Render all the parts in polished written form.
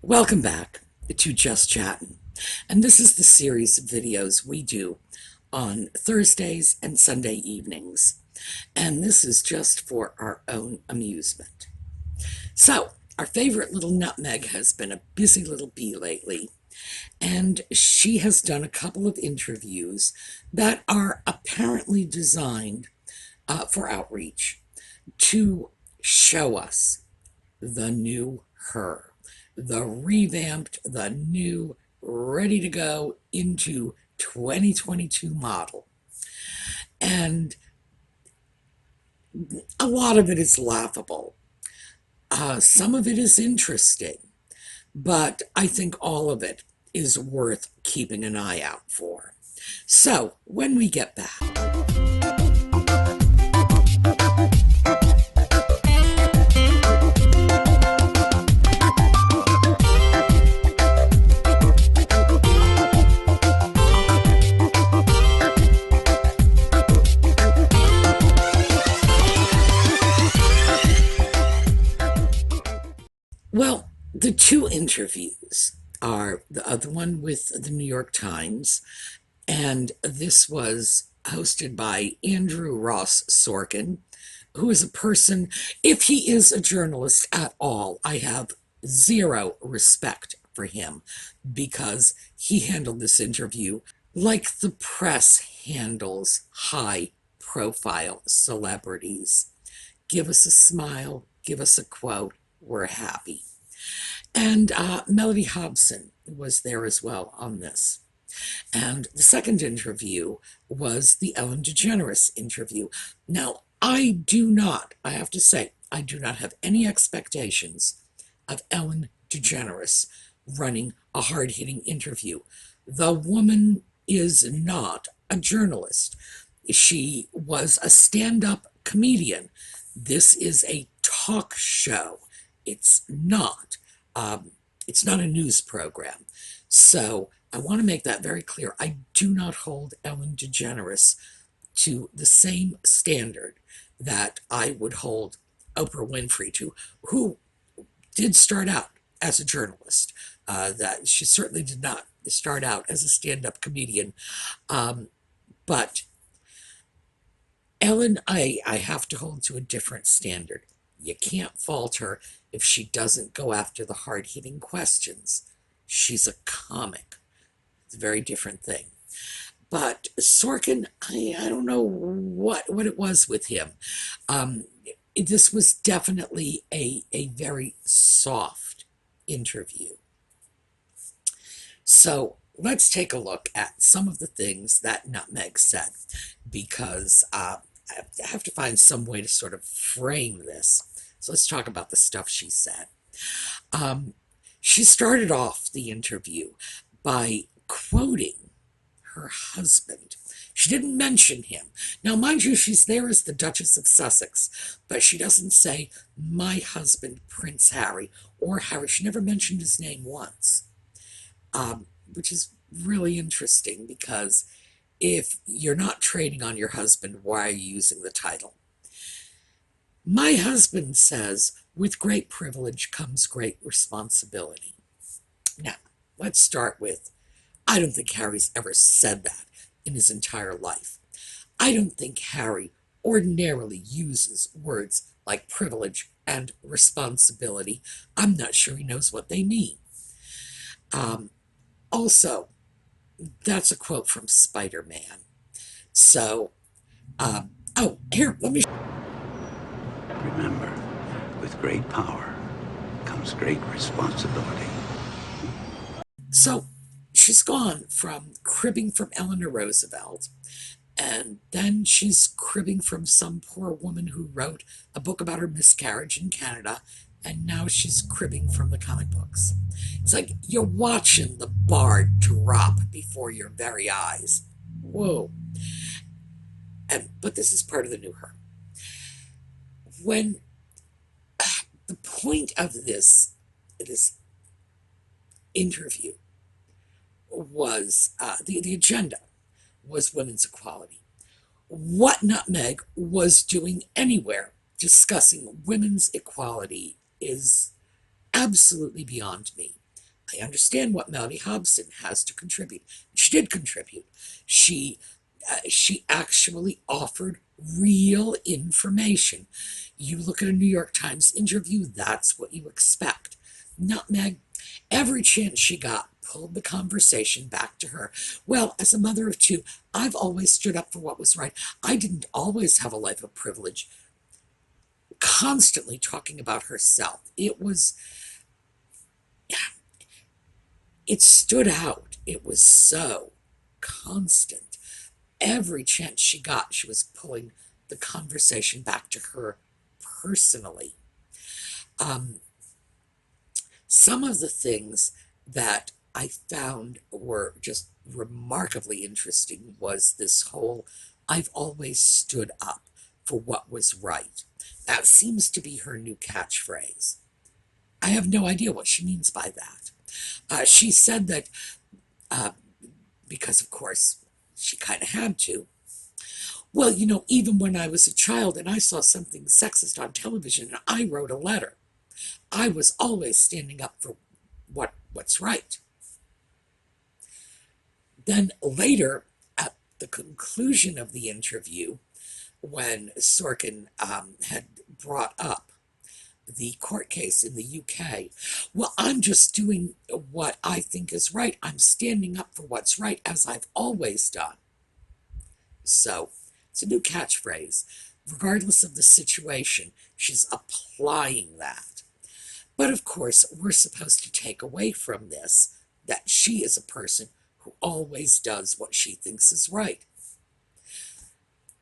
Welcome back to Just Chattin', and this is the series of videos we do on Thursdays and Sunday evenings, and this is just for our own amusement. So, our favorite little nutmeg has been a busy little bee lately, and she has done a couple of interviews that are apparently designed for outreach to show us the new her, the revamped, the new, ready to go into 2022 model. And a lot of it is laughable. Some of it is interesting, but I think all of it is worth keeping an eye out for. So, when we get back, well, the two interviews are the other one with the New York Times, and this was hosted by Andrew Ross Sorkin, who is a person, if he is a journalist at all, I have zero respect for him because he handled this interview like the press handles high profile celebrities. Give us a smile, give us a quote, we're happy. And Melody Hobson was there as well on this. And the second interview was the Ellen DeGeneres interview. Now, I have to say, I do not have any expectations of Ellen DeGeneres running a hard-hitting interview. The woman is not a journalist. She was a stand-up comedian. This is a talk show. It's not. It's not a news program. So I want to make that very clear. I do not hold Ellen DeGeneres to the same standard that I would hold Oprah Winfrey to, who did start out as a journalist. That she certainly did not start out as a stand-up comedian. But Ellen, I have to hold to a different standard. You can't fault her if she doesn't go after the hard-hitting questions. She's a comic. It's a very different thing. But Sorkin, I don't know what it was with him. This was definitely a very soft interview. So let's take a look at some of the things that Nutmeg said, because I have to find some way to sort of frame this. So let's talk about the stuff she said. She started off the interview by quoting her husband. She didn't mention him. Now, mind you, she's there as the Duchess of Sussex, but she doesn't say, my husband, Prince Harry, or Harry. She never mentioned his name once, which is really interesting because if you're not trading on your husband, why are you using the title? My husband says, with great privilege comes great responsibility. Now, let's start with, I don't think Harry's ever said that in his entire life. I don't think Harry ordinarily uses words like privilege and responsibility. I'm not sure he knows what they mean. Also, that's a quote from Spider-Man. So, oh, here, let me... Remember, with great power comes great responsibility. So, she's gone from cribbing from Eleanor Roosevelt, and then she's cribbing from some poor woman who wrote a book about her miscarriage in Canada, and now she's cribbing from the comic books. It's like you're watching the bar drop before your very eyes. Whoa. But this is part of the new her. When the point of this interview was, the agenda was women's equality. What Nutmeg was doing anywhere discussing women's equality is absolutely beyond me. I understand what Melody Hobson has to contribute. She did contribute. She she actually offered real information. You look at a New York Times interview, that's what you expect. Nutmeg, every chance she got, pulled the conversation back to her. Well, as a mother of two, I've always stood up for what was right. I didn't always have a life of privilege. Constantly talking about herself. It stood out. It was so constant. Every chance she got, she was pulling the conversation back to her personally. Um, some of the things that I found were just remarkably interesting was this whole I've always stood up for what was right. That seems to be her new catchphrase. I have no idea what she means by that. She said that uh, because, of course, she kind of had to. Well, even when I was a child and I saw something sexist on television and I wrote a letter, I was always standing up for what's right. Then later, at the conclusion of the interview, when Sorkin had brought up the court case in the UK, well, I'm just doing what I think is right. I'm standing up for what's right, as I've always done. So it's a new catchphrase. Regardless of the situation, she's applying that. But of course, we're supposed to take away from this that she is a person who always does what she thinks is right.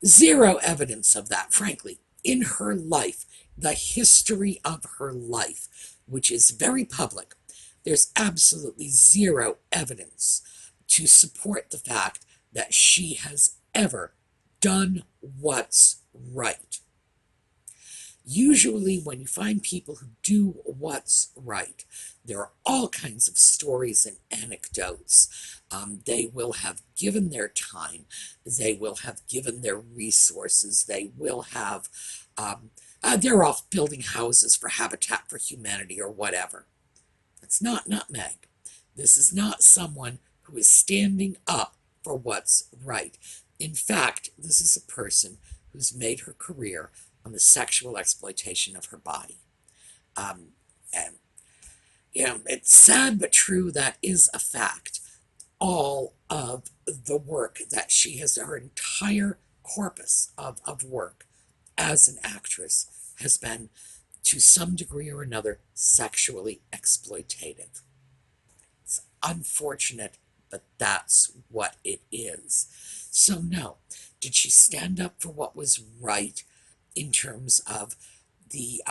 Zero evidence of that, frankly, in her life, the history of her life, which is very public. There's absolutely zero evidence to support the fact that she has ever done what's right. Usually, when you find people who do what's right, there are all kinds of stories and anecdotes. They will have given their time, they will have given their resources, they will have, they're off building houses for Habitat for Humanity or whatever. That's not Nutmeg. This is not someone who is standing up for what's right. In fact, this is a person who's made her career on the sexual exploitation of her body. And, it's sad but true, that is a fact. All of the work that she has, her entire corpus of work as an actress, has been, to some degree or another, sexually exploitative. It's unfortunate, but that's what it is. So, no, did she stand up for what was right in terms of the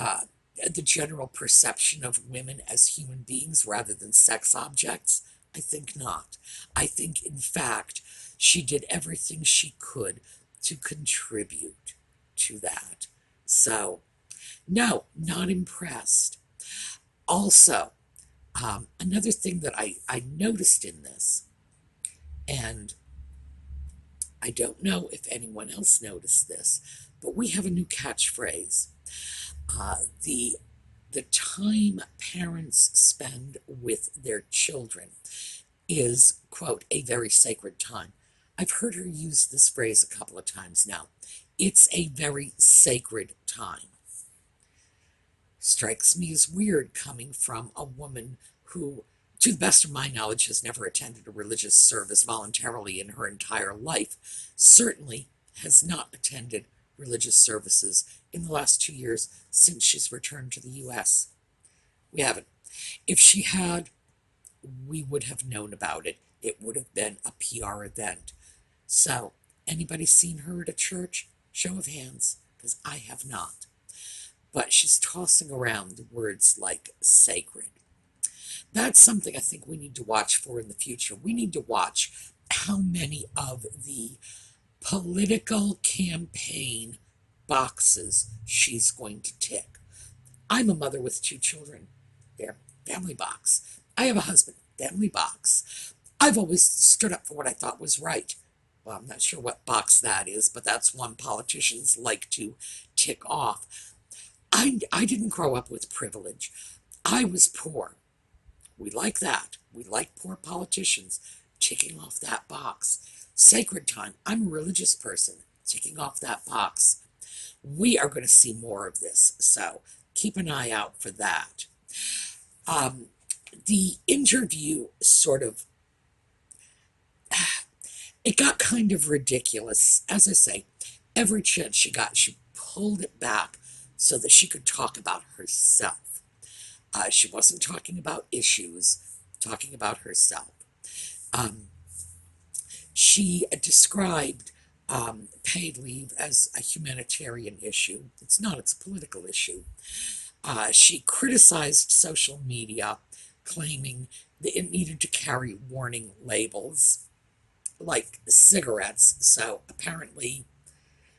general perception of women as human beings rather than sex objects? I think not. I think, in fact, she did everything she could to contribute to that. So, no, not impressed. Also, another thing that I noticed in this, and I don't know if anyone else noticed this, but we have a new catchphrase. The time parents spend with their children is, quote, a very sacred time. I've heard her use this phrase a couple of times now. It's a very sacred time. Strikes me as weird coming from a woman who, to the best of my knowledge, has never attended a religious service voluntarily in her entire life, certainly has not attended religious services in the last 2 years since she's returned to the US. We haven't. If she had, we would have known about it. It would have been a PR event. So, anybody seen her at a church? Show of hands, because I have not. But she's tossing around the words like sacred. That's something I think we need to watch for in the future. We need to watch how many of the political campaign boxes she's going to tick. I'm a mother with 2 children. There, family box. I have a husband, family box. I've always stood up for what I thought was right. Well, I'm not sure what box that is, but that's one politicians like to tick off. I didn't grow up with privilege. I was poor. We like that. We like poor politicians ticking off that box. Sacred time. I'm a religious person ticking off that box. We are going to see more of this, so keep an eye out for that. Um, the interview sort of, it got kind of ridiculous. As I say, every chance she got, she pulled it back so that she could talk about herself. She wasn't talking about issues, talking about herself. Um, she described paid leave as a humanitarian issue. It's not, it's a political issue. She criticized social media, claiming that it needed to carry warning labels like cigarettes. So apparently,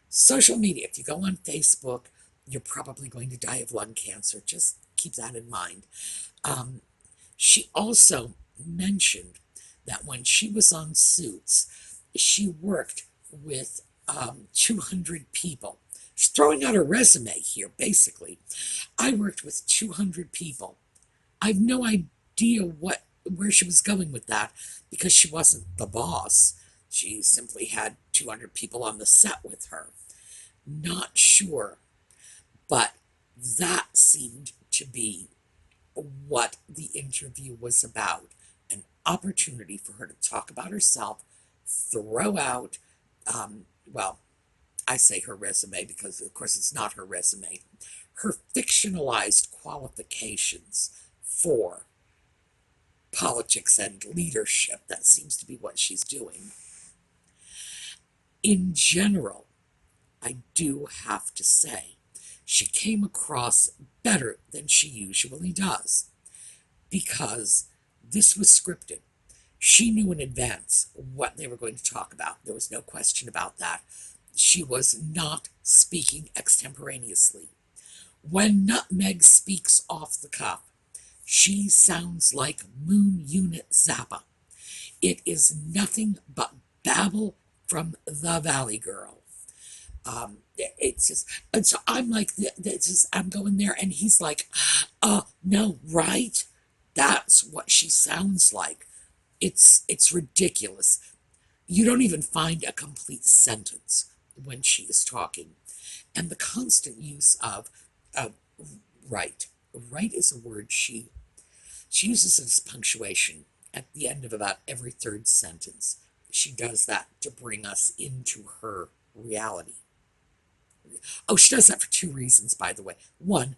social media, if you go on Facebook, you're probably going to die of lung cancer. Just keep that in mind. Um, she also mentioned that when she was on Suits, she worked with 200 people. She's throwing out her resume here, basically. I worked with 200 people. I have no idea where she was going with that because she wasn't the boss. She simply had 200 people on the set with her. Not sure, but that seemed to be what the interview was about. An opportunity for her to talk about herself, throw out, well, I say her resume because, of course, it's not her resume, her fictionalized qualifications for politics and leadership. That seems to be what she's doing. In general, I do have to say, she came across better than she usually does because this was scripted. She knew in advance what they were going to talk about. There was no question about that. She was not speaking extemporaneously. When Nutmeg speaks off the cuff, she sounds like Moon Unit Zappa. It is nothing but babble from the Valley Girl. It's just, and so I'm like, I'm going there, and he's like, no, right? That's what she sounds like. It's ridiculous. You don't even find a complete sentence when she is talking. And the constant use of right. Right is a word she uses as punctuation at the end of about every third sentence. She does that to bring us into her reality. Oh, she does that for two reasons, by the way. One,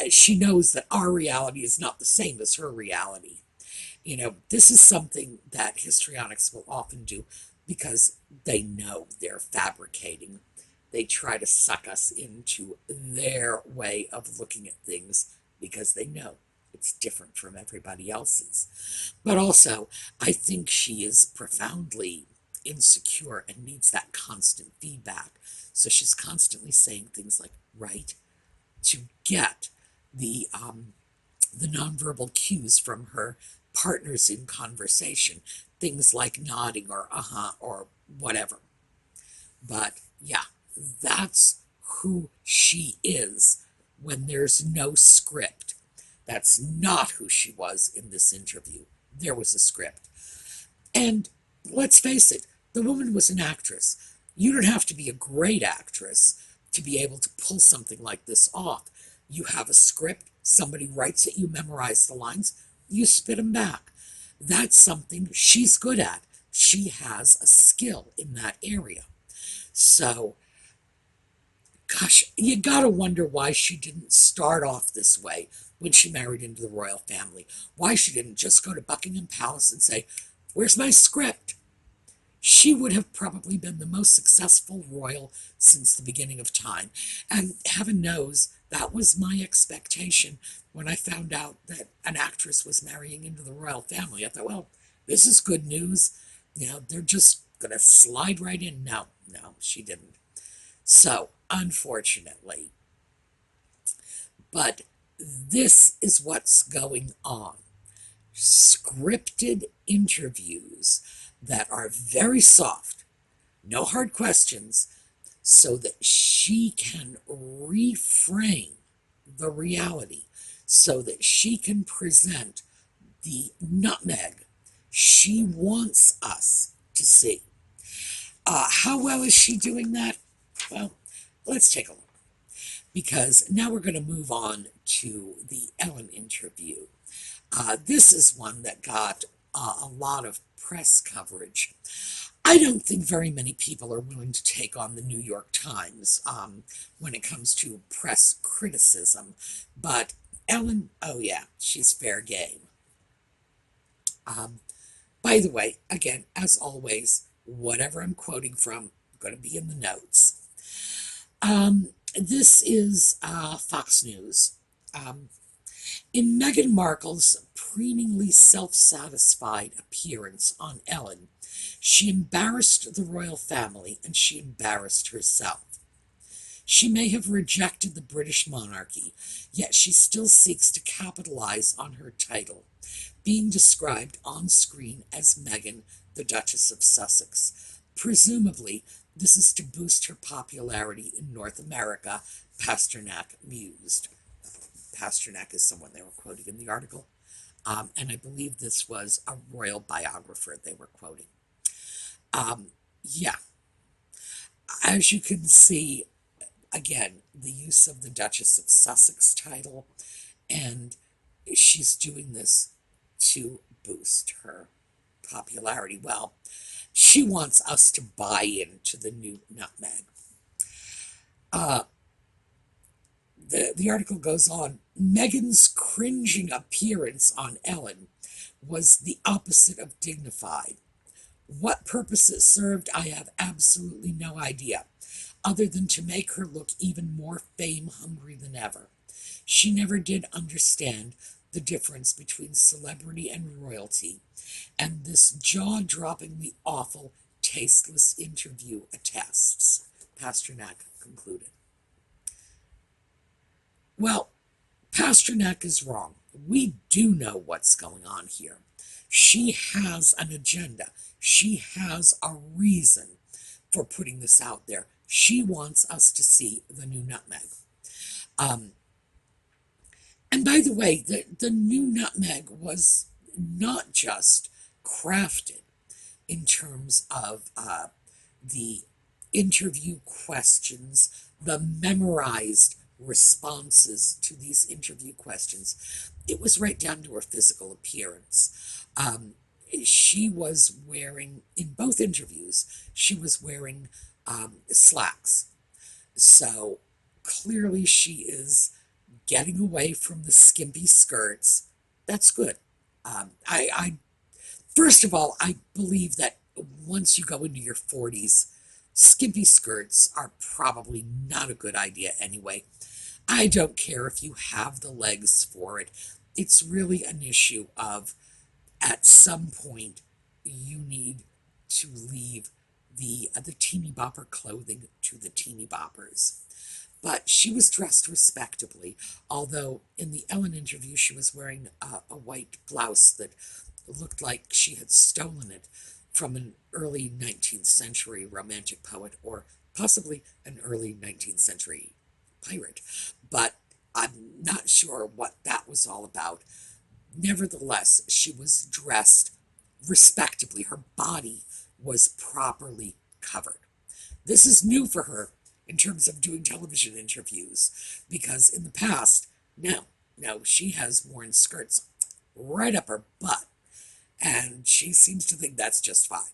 she knows that our reality is not the same as her reality. You know, this is something that histrionics will often do because they know they're fabricating. They try to suck us into their way of looking at things because they know it's different from everybody else's. But also, I think she is profoundly insecure and needs that constant feedback. So she's constantly saying things like, right, to get the nonverbal cues from her partners in conversation, things like nodding or uh-huh or whatever. But yeah, that's who she is when there's no script. That's not who she was in this interview. There was a script. And let's face it, the woman was an actress. You don't have to be a great actress to be able to pull something like this off. You have a script, somebody writes it, you memorize the lines, you spit them back. That's something she's good at. She has a skill in that area. So, gosh, you gotta wonder why she didn't start off this way when she married into the royal family. Why she didn't just go to Buckingham Palace and say, "Where's my script?" She would have probably been the most successful royal since the beginning of time. And heaven knows that was my expectation when I found out that an actress was marrying into the royal family. I thought, well, this is good news. You know, they're just going to slide right in. No, she didn't. So, unfortunately, but this is what's going on. Scripted interviews that are very soft, no hard questions, so that she can reframe the reality, so that she can present the nutmeg she wants us to see. How well is she doing that? Well, let's take a look, because now we're going to move on to the Ellen interview. This is one that got a lot of press coverage. I don't think very many people are willing to take on the New York Times when it comes to press criticism, but Ellen, oh yeah, she's fair game. Um, by the way, again, as always, whatever I'm quoting from, going to be in the notes. This is Fox News. In Meghan Markle's preeningly self-satisfied appearance on Ellen, she embarrassed the royal family and she embarrassed herself. She may have rejected the British monarchy, yet she still seeks to capitalize on her title, being described on screen as Meghan, the Duchess of Sussex. Presumably, this is to boost her popularity in North America, Pasternak mused. Pasternak is someone they were quoting in the article, and I believe this was a royal biographer they were quoting. Yeah, as you can see, again, the use of the Duchess of Sussex title, and she's doing this to boost her popularity. Well, she wants us to buy into the new nutmeg. The article goes on. Meghan's cringing appearance on Ellen was the opposite of dignified. What purpose it served, I have absolutely no idea, other than to make her look even more fame-hungry than ever. She never did understand the difference between celebrity and royalty, and this jaw-droppingly awful, tasteless interview attests, Pasternak concluded. Well, Pasternak is wrong. We do know what's going on here. She has an agenda. She has a reason for putting this out there. She wants us to see the new nutmeg. And by the way, the new nutmeg was not just crafted in terms of the interview questions, the memorized responses to these interview questions. It was right down to her physical appearance. She was wearing, in both interviews, she was wearing slacks. So clearly she is getting away from the skimpy skirts. That's good. I first of all, I believe that once you go into your 40s, skimpy skirts are probably not a good idea anyway. I don't care if you have the legs for it. It's really an issue of, at some point, you need to leave the teeny bopper clothing to the teeny boppers. But she was dressed respectably, although in the Ellen interview she was wearing a white blouse that looked like she had stolen it from an early 19th century romantic poet, or possibly an early 19th century pirate. But I'm not sure what that was all about. Nevertheless, she was dressed respectably. Her body was properly covered. This is new for her in terms of doing television interviews, because in the past, no, she has worn skirts right up her butt, and she seems to think that's just fine.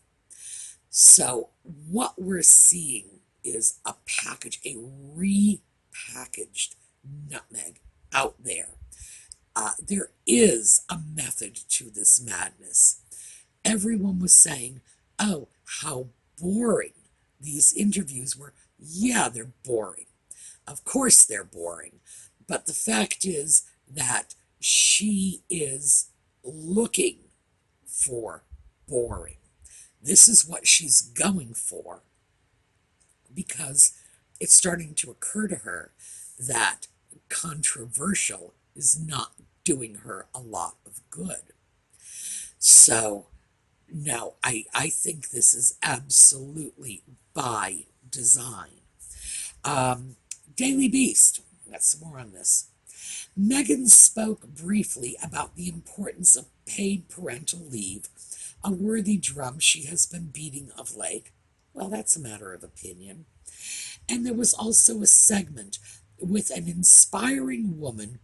So what we're seeing is a package, a repackaged nutmeg out there. There is a method to this madness. Everyone was saying, oh, how boring these interviews were. Yeah, they're boring. Of course they're boring. But the fact is that she is looking for boring. This is what she's going for, because it's starting to occur to her that controversial is not doing her a lot of good. So, no, I think this is absolutely by design. Daily Beast, got some more on this. Meghan spoke briefly about the importance of paid parental leave, a worthy drum she has been beating of late. Well, that's a matter of opinion. And there was also a segment with an inspiring woman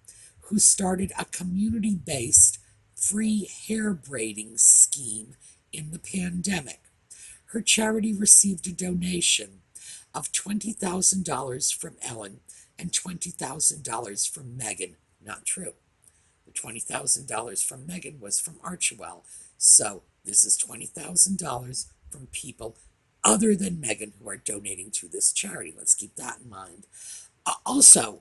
who started a community based free hair braiding scheme in the pandemic. Her charity received a donation of $20,000 from Ellen and $20,000 from Meghan. Not true. The $20,000 from Meghan was from Archewell. So this is $20,000 from people other than Meghan who are donating to this charity. Let's keep that in mind. Also,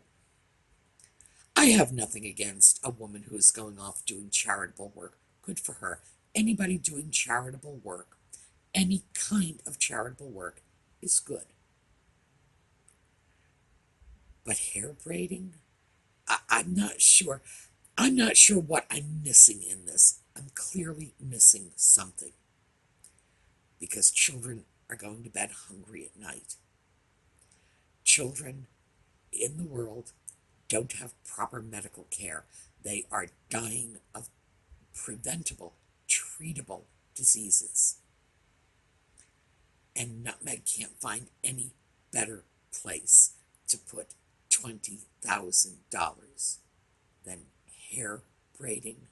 I have nothing against a woman who is going off doing charitable work. Good for her. Anybody doing charitable work, any kind of charitable work, is good. But hair braiding? I'm not sure. I'm not sure what I'm missing in this. I'm clearly missing something. Because children are going to bed hungry at night. Children in the world don't have proper medical care. They are dying of preventable, treatable diseases. And Nutmeg can't find any better place to put $20,000 than hair braiding.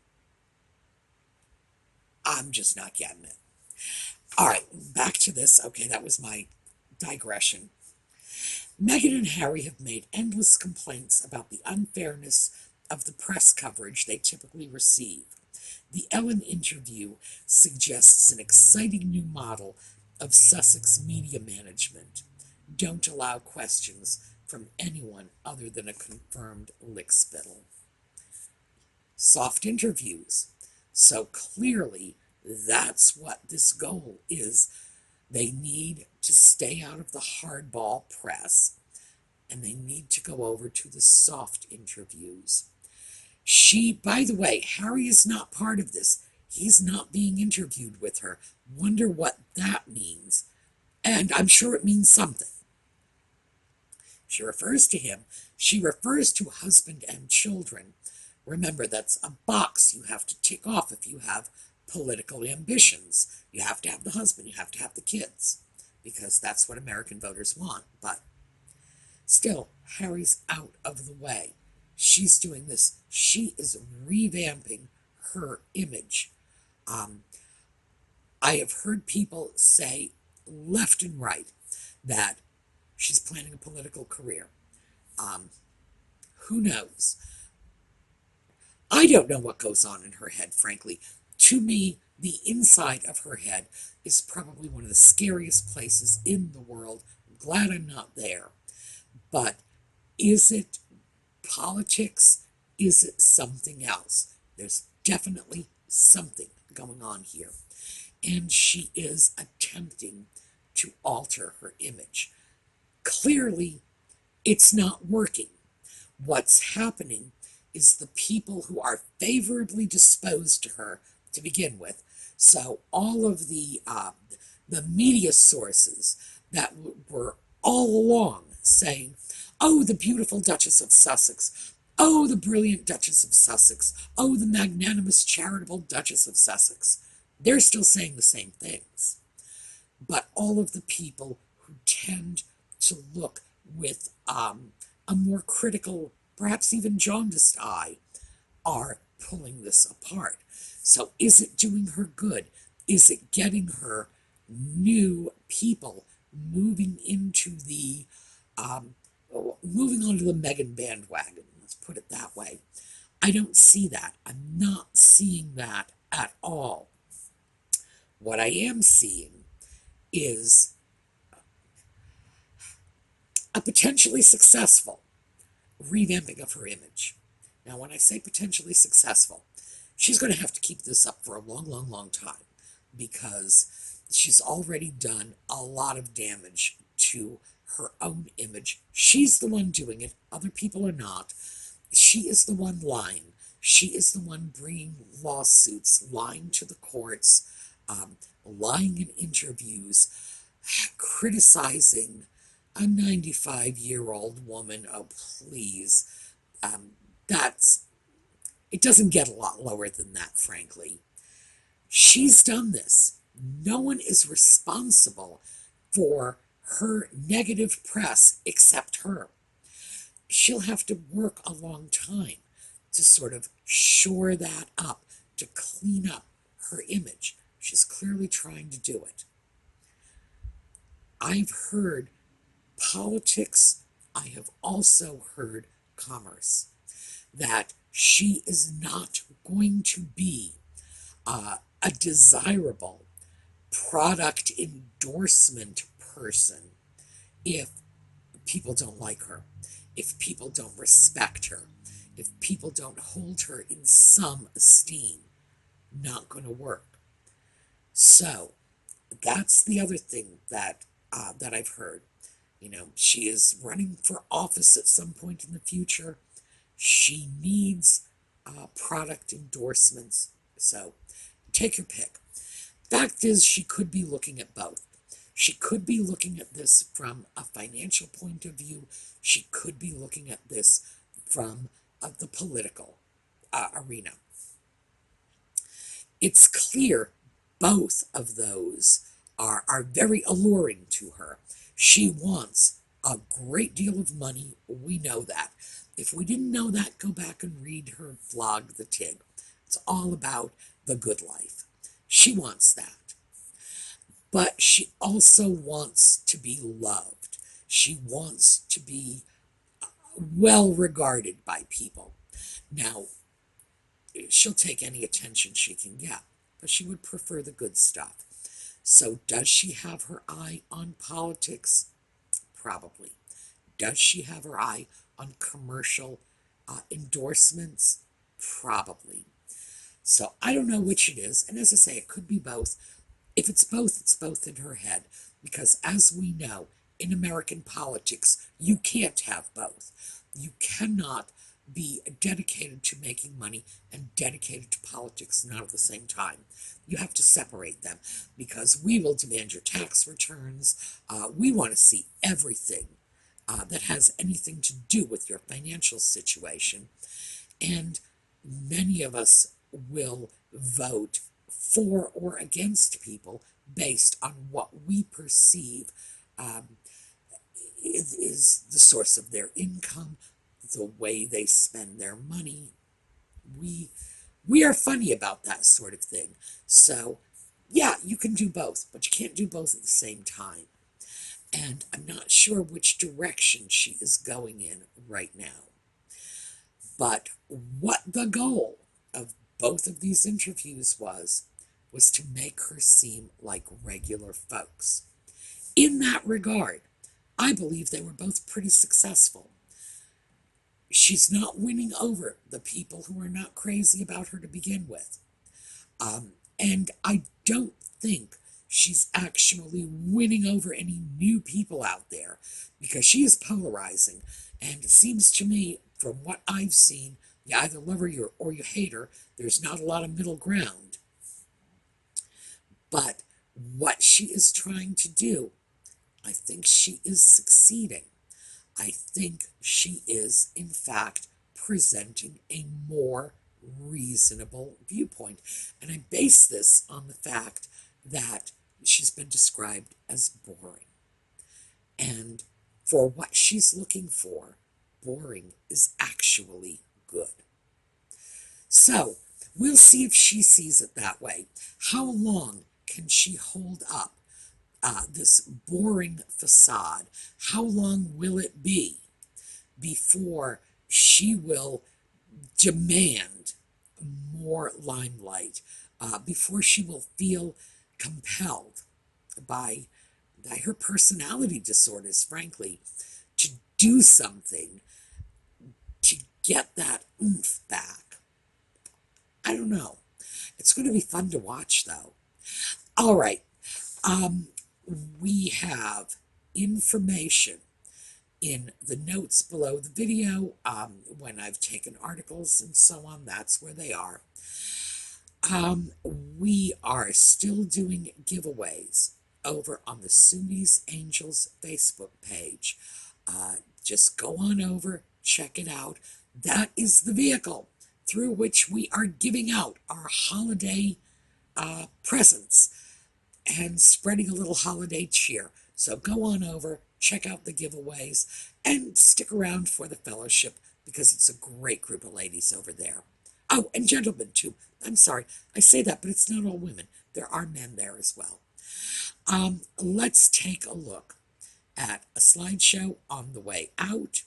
I'm just not getting it. All right, back to this. Okay, that was my digression. Meghan and Harry have made endless complaints about the unfairness of the press coverage they typically receive. The Ellen interview suggests an exciting new model of Sussex media management. Don't allow questions from anyone other than a confirmed lickspittle. Soft interviews. So clearly, that's what this goal is. They need to stay out of the hardball press, and they need to go over to the soft interviews. By the way, Harry is not part of this. He's not being interviewed with her. Wonder what that means. And I'm sure it means something. She refers to him. She refers to husband and children. Remember, that's a box you have to tick off if you have political ambitions. You have to have the husband, you have to have the kids, because that's what American voters want. But still, Harry's out of the way. She's doing this. She is revamping her image. I have heard people say left and right that she's planning a political career. Who knows? I don't know what goes on in her head, frankly. To me, the inside of her head is probably one of the scariest places in the world. I'm glad I'm not there. But is it politics? Is it something else? There's definitely something going on here. And she is attempting to alter her image. Clearly, it's not working. What's happening is the people who are favorably disposed to her to begin with. So all of the media sources that were all along saying, oh, the beautiful Duchess of Sussex, oh, the brilliant Duchess of Sussex, oh, the magnanimous charitable Duchess of Sussex, they're still saying the same things. But all of the people who tend to look with a more critical, perhaps even jaundiced eye, are pulling this apart. So is it doing her good? Is it getting her new people moving into the, moving onto the Meghan bandwagon? Let's put it that way. I don't see that. I'm not seeing that at all. What I am seeing is a potentially successful revamping of her image. Now, when I say potentially successful, she's going to have to keep this up for a long, long, long time, because she's already done a lot of damage to her own image. She's the one doing it. Other people are not. She is the one lying. She is the one bringing lawsuits, lying to the courts, lying in interviews, criticizing a 95-year-old woman. Oh, please. That's, it doesn't get a lot lower than that, frankly. She's done this. No one is responsible for her negative press except her. She'll have to work a long time to sort of shore that up, to clean up her image. She's clearly trying to do it. I've heard politics. I have also heard commerce. That she is not going to be a desirable product endorsement person if people don't like her, if people don't respect her, if people don't hold her in some esteem. Not going to work. So that's the other thing that I've heard. You know, she is running for office at some point in the future. She needs product endorsements. So take your pick. Fact is, she could be looking at both. She could be looking at this from a financial point of view. She could be looking at this from the political arena. It's clear both of those are very alluring to her. She wants a great deal of money. We know that. If we didn't know that, go back and read her vlog, The Tig. It's all about the good life. She wants that. But she also wants to be loved. She wants to be well regarded by people. Now, she'll take any attention she can get, but she would prefer the good stuff. So does she have her eye on politics? Probably. Does she have her eye on commercial endorsements? Probably. So I don't know which it is. And as I say, it could be both. If it's both in her head. Because as we know, in American politics, you can't have both. You cannot be dedicated to making money and dedicated to politics not at the same time. You have to separate them because we will demand your tax returns. We want to see everything that has anything to do with your financial situation. And many of us will vote for or against people based on what we perceive is the source of their income, the way they spend their money. We are funny about that sort of thing. So, yeah, you can do both, but you can't do both at the same time. And I'm not sure which direction she is going in right now. But what the goal of both of these interviews was to make her seem like regular folks. In that regard, I believe they were both pretty successful. She's not winning over the people who are not crazy about her to begin with. And I don't think she's actually winning over any new people out there because she is polarizing. And it seems to me, from what I've seen, you either love her or you hate her. There's not a lot of middle ground. But what she is trying to do, I think she is succeeding. I think she is, in fact, presenting a more reasonable viewpoint. And I base this on the fact that she's been described as boring. And for what she's looking for, boring is actually good. So we'll see if she sees it that way. How long can she hold up this boring facade? How long will it be before she will demand more limelight, before she will feel compelled by her personality disorders, frankly, to do something to get that oomph back? I don't know. It's going to be fun to watch, though. All right. We have information in the notes below the video. When I've taken articles and so on, that's where they are. We are still doing giveaways over on the SueMe Angels Facebook page. Just go on over, check it out. That is the vehicle through which we are giving out our holiday presents and spreading a little holiday cheer. So go on over, check out the giveaways, and stick around for the fellowship because it's a great group of ladies over there. Oh, and gentlemen too. I'm sorry, I say that, but it's not all women. There are men there as well. Let's take a look at a slideshow on the way out.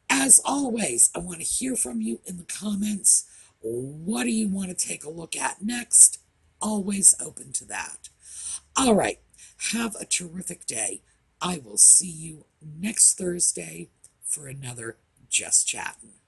As always, I want to hear from you in the comments. What do you want to take a look at next? Always open to that. All right, have a terrific day. I will see you next Thursday for another Just Chattin'.